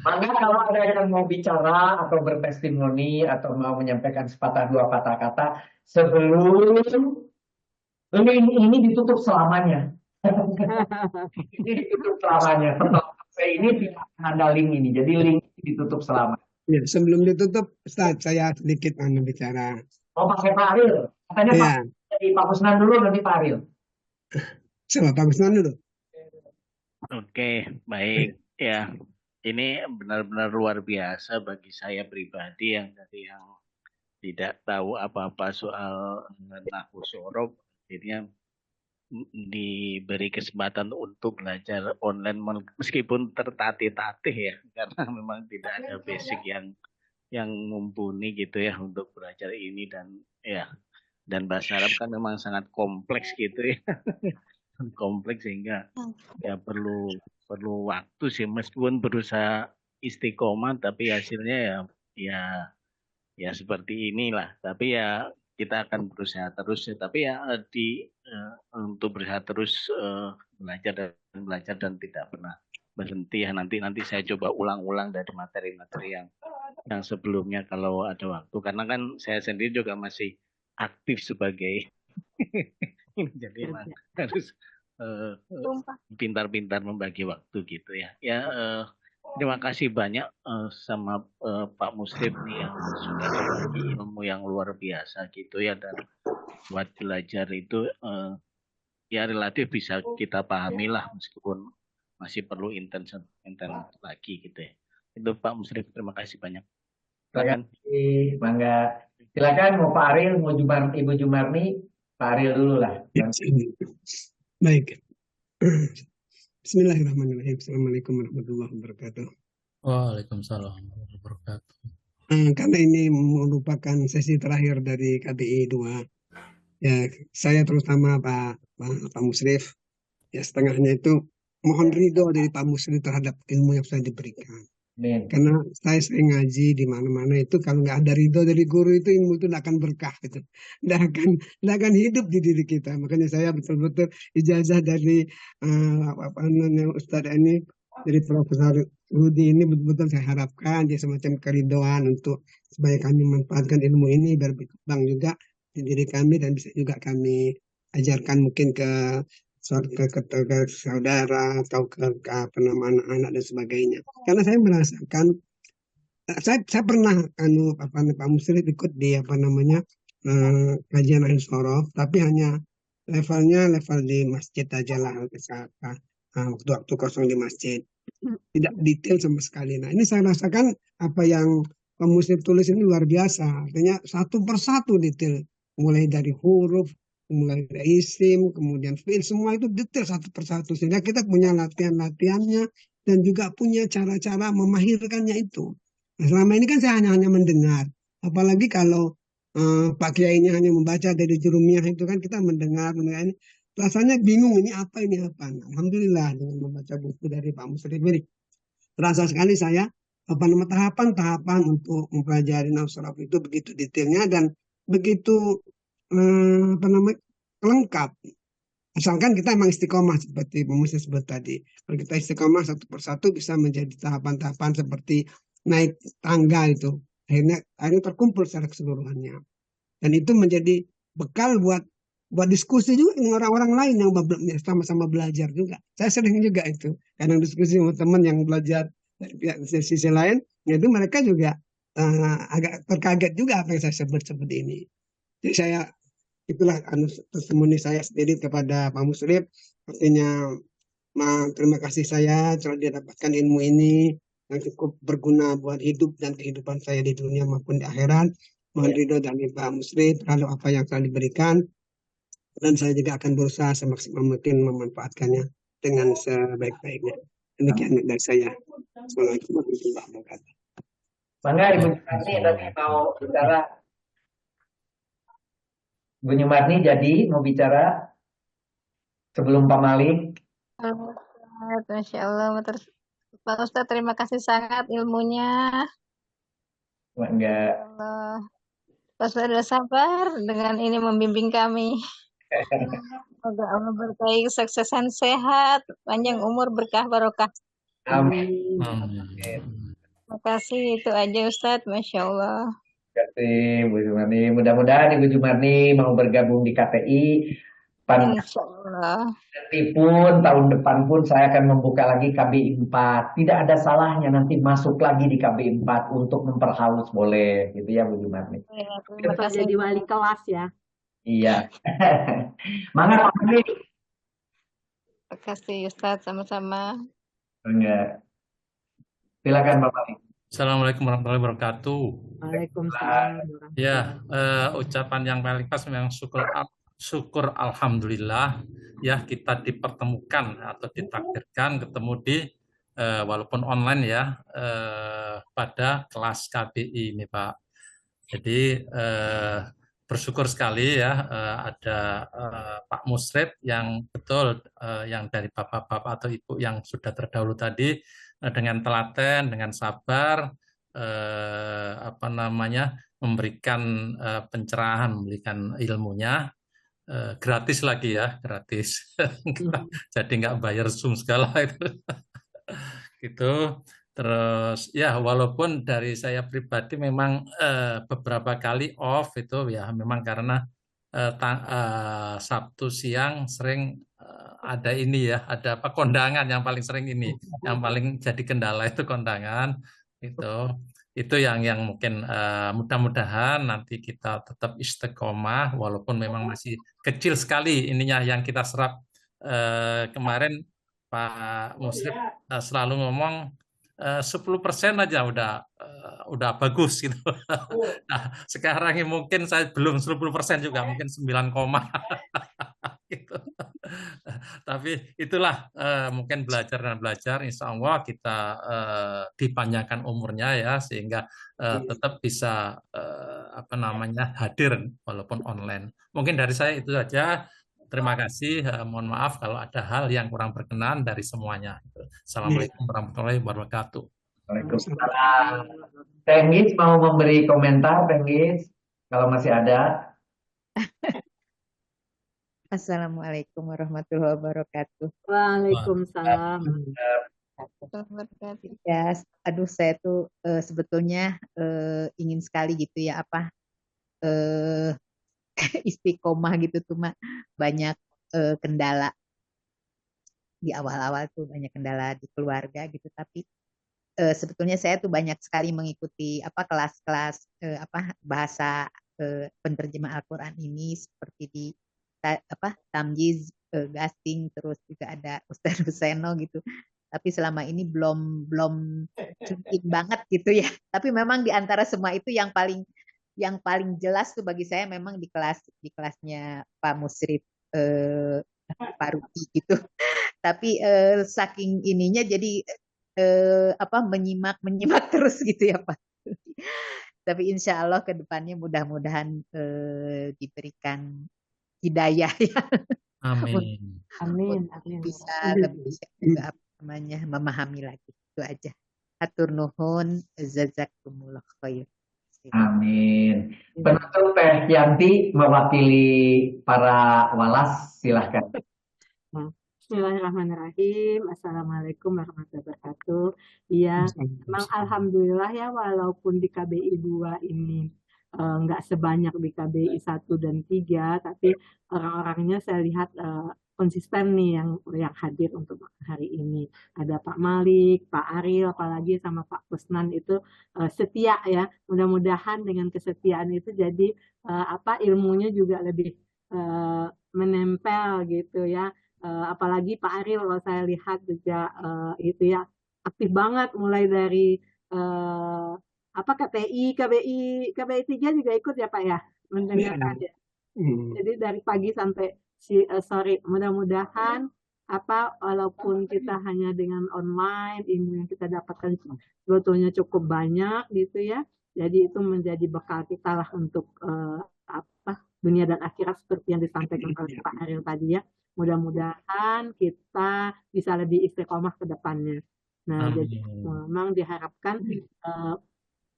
Maka kalau ada yang mau bicara atau bertestimoni atau mau menyampaikan sepatah dua patah kata sebelum ini ditutup selamanya. Ini ditutup selamanya. Setelah selesai ini tidak akan ada link ini. Jadi link ini ditutup selamanya. Ya, sebelum ditutup, Ustaz, saya sedikit bicara. Mau pakai Pak Aril. Katanya Pak Ya, jadi Pak Kusnan dulu nanti Pak Aril. coba Pak Gusman dulu. Oke, baik. Ya, ini benar-benar luar biasa bagi saya pribadi yang dari yang tidak tahu apa-apa soal nahwu sorof, akhirnya diberi kesempatan untuk belajar online meskipun tertatih-tatih ya, karena memang tidak ada basic yang mumpuni gitu ya untuk belajar ini dan bahasa Arab kan memang sangat kompleks gitu ya. Kompleks sehingga ya perlu waktu sih, meskipun berusaha istiqomah tapi hasilnya ya ya seperti inilah. Tapi ya kita akan berusaha terus ya. Tapi ya untuk berusaha terus belajar dan belajar dan tidak pernah berhenti ya. Nanti saya coba ulang-ulang dari materi-materi yang sebelumnya kalau ada waktu. Karena kan saya sendiri juga masih aktif sebagai jadi emang harus pintar-pintar membagi waktu gitu ya. Ya terima kasih banyak sama Pak Muslim nih yang sudah berbagi ilmu yang luar biasa gitu ya, dan buat belajar itu ya relatif bisa kita pahami lah meskipun masih perlu intens lagi gitu ya. Itu Pak Muslim, terima kasih banyak. Terima Silakan. kasih, Bangga. Silakan mau Pak Aril, mau Ibu Jumarni, Pak Aril dulu lah. Ya, baik. Bismillahirrahmanirrahim. Assalamualaikum warahmatullahi wabarakatuh. Waalaikumsalam warahmatullahi wabarakatuh. Karena ini merupakan sesi terakhir dari KBI 2, ya saya terutama Pak Musrif, ya setengahnya itu mohon ridho dari Pak Musrif terhadap ilmu yang sudah diberikan. Amin. Karena saya sering ngaji di mana-mana itu, kalau nggak ada ridho dari guru itu ilmu itu tidak akan berkah gitu, tidak akan hidup di diri kita. Makanya saya betul-betul ijazah dari apa namanya Ustadz ini, dari Profesor Rudi ini betul-betul saya harapkan dia semacam keridoan untuk supaya kami manfaatkan ilmu ini biar berkembang juga di diri kami dan bisa juga kami ajarkan mungkin ke saudara atau ke apa nama anak-anak dan sebagainya. Karena saya merasakan saya pernah Pak Muslim ikut di apa namanya kajian Ain Sorof, tapi hanya level di masjid aja lah, waktu-waktu kosong di masjid, tidak detail sama sekali. Nah ini saya rasakan apa yang Pak Muslim tulis ini luar biasa, artinya satu persatu detail, mulai dari huruf, mulai dari isim, kemudian fiil, semua itu detail satu persatu, sehingga kita punya latihan-latihannya dan juga punya cara-cara memahirkannya itu. Nah, selama ini kan saya hanya mendengar, apalagi kalau Pak Kiainya hanya membaca dari jurumiyah itu kan kita mendengar ini, rasanya bingung ini apa ini apa. Nah, alhamdulillah dengan membaca buku dari Pak Muslim ini, terasa sekali saya apa nama tahapan-tahapan untuk mempelajari nafsu itu begitu detailnya dan begitu apa namanya lengkap. Asalkan kita memang istiqomah seperti pemusik sebut tadi. Kalau kita istiqomah satu persatu bisa menjadi tahapan-tahapan seperti naik tangga itu. Akhirnya terkumpul secara keseluruhannya. Dan itu menjadi bekal buat diskusi juga dengan orang-orang lain yang sama-sama belajar juga. Saya sering juga itu. Kadang diskusi sama teman yang belajar dari pihak sisi lain, itu mereka juga agak terkaget juga apa yang saya sebut seperti ini. Jadi saya itulah testimoni saya sendiri kepada Pak Muslim, artinya terima kasih saya telah didapatkan ilmu ini yang cukup berguna buat hidup dan kehidupan saya di dunia maupun di akhirat. Mohon ridho dari Pak Muslim terhadap apa yang telah diberikan, dan saya juga akan berusaha semaksimal mungkin memanfaatkannya dengan sebaik-baiknya. Demikian dari saya. Assalamualaikum warahmatullahi wabarakatuh. Bangga Ibu Jumarni tadi mau bicara. Bu Nyumarni jadi mau bicara sebelum Pak Malik. Masya Allah, Pak Ustadz, terima kasih sangat ilmunya. Enggak. Allah. Pak Ustadz sudah sabar dengan ini membimbing kami. Semoga Allah berkahi kesuksesan, sehat, panjang umur, berkah, barokah. Amin. Amin. Makasih itu aja Ustadz, Masya Allah. Terima kasih Bu Jumarni. Mudah-mudahan Ibu Jumarni mau bergabung di KTI. Insya Allah. Nanti pun tahun depan pun saya akan membuka lagi KBI 4. Tidak ada salahnya nanti masuk lagi di KBI 4 untuk memperhalus boleh, gitu ya Bu Jumarni. Ya, terima Atau kasih. jadi wali kelas ya. Iya. Mangga Pak Fadli. Terima kasih Ustadz, sama-sama. Enggak. Silakan Pak Fadli. Assalamualaikum warahmatullahi wabarakatuh. Waalaikumsalam. Ya, ucapan yang paling pas memang syukur alhamdulillah ya kita dipertemukan atau ditakdirkan ketemu di walaupun online ya pada kelas KBI ini Pak. Jadi bersyukur sekali ya ada Pak Musrid yang betul yang dari bapak-bapak atau ibu yang sudah terdahulu tadi dengan telaten, dengan sabar apa namanya memberikan pencerahan, memberikan ilmunya gratis lagi ya, gratis. Jadi nggak bayar Zoom segala itu. Gitu. Terus ya walaupun dari saya pribadi memang beberapa kali off itu ya memang karena Sabtu siang sering ada ini ya, ada apa kondangan yang paling sering ini, yang paling jadi kendala itu kondangan itu yang mungkin mudah-mudahan nanti kita tetap istiqomah walaupun memang masih kecil sekali ininya yang kita serap kemarin Pak Muslim selalu ngomong 10% aja udah bagus gitu. Nah, sekarang ini mungkin saya belum 10% juga, mungkin 9, gitu. Tapi itulah mungkin belajar dan belajar, insya Allah kita dipanjangkan umurnya ya sehingga tetap bisa apa namanya hadir walaupun online. Mungkin dari saya itu saja. Terima kasih. Mohon maaf kalau ada hal yang kurang berkenan dari semuanya. Assalamualaikum warahmatullahi wabarakatuh. Waalaikumsalam. Tengis mau memberi komentar, Tengis, kalau masih ada. Assalamualaikum warahmatullahi wabarakatuh. Waalaikumsalam. Ya, aduh saya tuh sebetulnya ingin sekali gitu ya apa istiqomah gitu tuh mah banyak kendala di awal-awal tuh banyak kendala di keluarga gitu tapi sebetulnya saya tuh banyak sekali mengikuti apa kelas-kelas apa bahasa penerjemah Al-Quran ini seperti di apa Tamjiz, Gasing, terus juga ada Ustaz Huseno gitu. Tapi selama ini belum mungkin banget gitu ya. Tapi memang di antara semua itu yang paling jelas tuh bagi saya memang di kelasnya Pak Musrid Pak Ruki gitu. Tapi saking ininya jadi apa menyimak terus gitu ya Pak. Tapi insya Allah ke depannya mudah-mudahan diberikan hidayah ya. Amin. Amin. Bisa lebih juga apa namanya memahami lagi itu aja. Atur nuhun, jazakumullah khair. Amin. Penutup Teh Yanti mewakili para walas, silahkan. Bismillahirrahmanirrahim. Assalamualaikum warahmatullahi wabarakatuh. Iya, memang alhamdulillah ya walaupun di KBI 2 ini nggak sebanyak di KBI 1 dan 3, tapi orang-orangnya saya lihat konsisten nih yang hadir untuk hari ini. Ada Pak Malik, Pak Ariel, apalagi sama Pak Kusnan itu setia ya. Mudah-mudahan dengan kesetiaan itu jadi apa ilmunya juga lebih menempel gitu ya. Apalagi Pak Ariel kalau saya lihat juga itu ya aktif banget mulai dari apa KTI, KBI 3 juga ikut ya Pak ya mendengarkan ya. Jadi dari pagi sampai sore mudah-mudahan apa walaupun kita hanya dengan online ilmu yang kita dapatkan sebetulnya cukup banyak gitu ya. Jadi itu menjadi bekal kita lah untuk apa dunia dan akhirat seperti yang disampaikan oleh Pak Ariel tadi ya. Mudah-mudahan kita bisa lebih istiqomah ke depannya. Nah, jadi memang diharapkan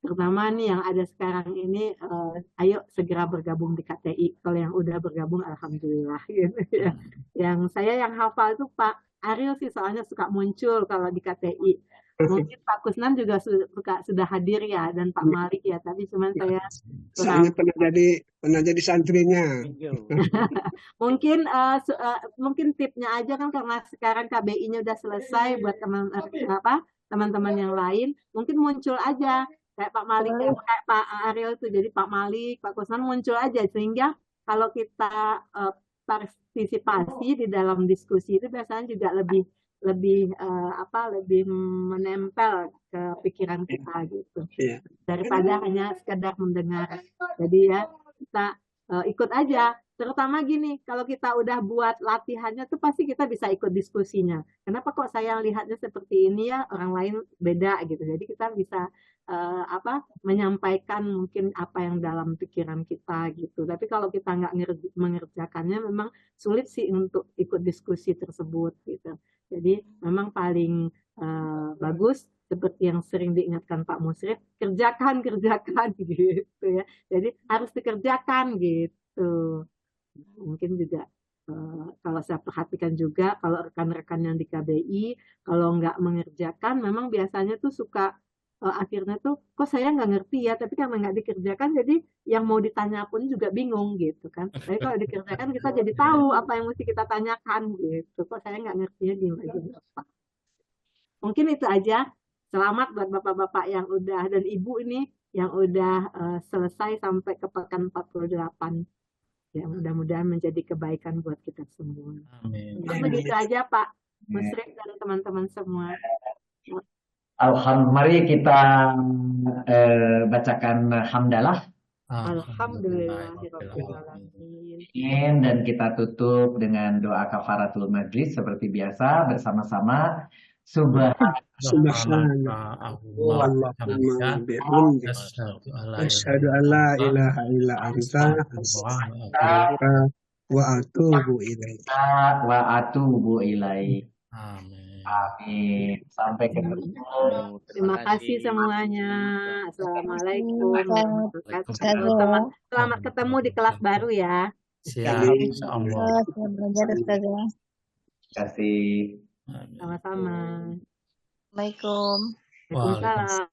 terutama nih yang ada sekarang ini, ayo segera bergabung di KTI. Kalau yang udah bergabung, alhamdulillah. Gitu ya. Yang saya yang hafal itu Pak Ariel sih soalnya suka muncul kalau di KTI. Mungkin Pak Kusnan juga sudah hadir ya, dan Pak Malik ya, tapi cuman saya Soalnya kurang. pernah jadi santrinya. Mungkin mungkin tipnya aja kan, karena sekarang KBI-nya udah selesai, buat teman-teman yang lain mungkin muncul aja kayak Pak Malik, kayak Pak Ariel itu, jadi Pak Malik, Pak Kusnan muncul aja, sehingga kalau kita partisipasi di dalam diskusi itu biasanya juga lebih menempel ke pikiran kita gitu, daripada hanya sekedar mendengar. Jadi ya kita ikut aja, terutama gini, kalau kita udah buat latihannya tuh pasti kita bisa ikut diskusinya. Kenapa kok saya lihatnya seperti ini ya, orang lain beda gitu. Jadi kita bisa menyampaikan mungkin apa yang dalam pikiran kita gitu. Tapi kalau kita nggak mengerjakannya, memang sulit sih untuk ikut diskusi tersebut gitu. Jadi memang paling bagus seperti yang sering diingatkan Pak Musrif, kerjakan gitu ya. Jadi harus dikerjakan gitu. Mungkin juga kalau saya perhatikan juga, kalau rekan-rekan yang di KBI kalau nggak mengerjakan, memang biasanya tuh suka akhirnya tuh kok saya nggak ngerti ya, tapi karena nggak dikerjakan jadi yang mau ditanya pun juga bingung gitu kan. Tapi kalau dikerjakan kita jadi tahu apa yang mesti kita tanyakan gitu. Kok saya nggak ngertinya di bagian apa. Mungkin itu aja. Selamat buat bapak-bapak yang udah, dan ibu ini yang udah selesai sampai ke pekan 48. Ya, mudah-mudahan menjadi kebaikan buat kita semua. Amin. Begitu aja Pak Musrif dan teman-teman semua. Alhamdulillah, mari kita bacakan hamdalah. Alhamdulillahirrahmanirrahim. Dan kita tutup dengan doa kafaratul majlis seperti biasa bersama-sama. Subhanallah bihamdika asyhadu an la ilaha illa anta astaghfiruka wa atubu ilaik. Amin. Sampai ketemu. Terima kasih semuanya. Assalamualaikum warahmatullahi wabarakatuh. Selamat ketemu di kelas baru ya. Siap, insyaallah. Terima kasih. Sama-sama. Assalamualaikum. Waalaikumsalam.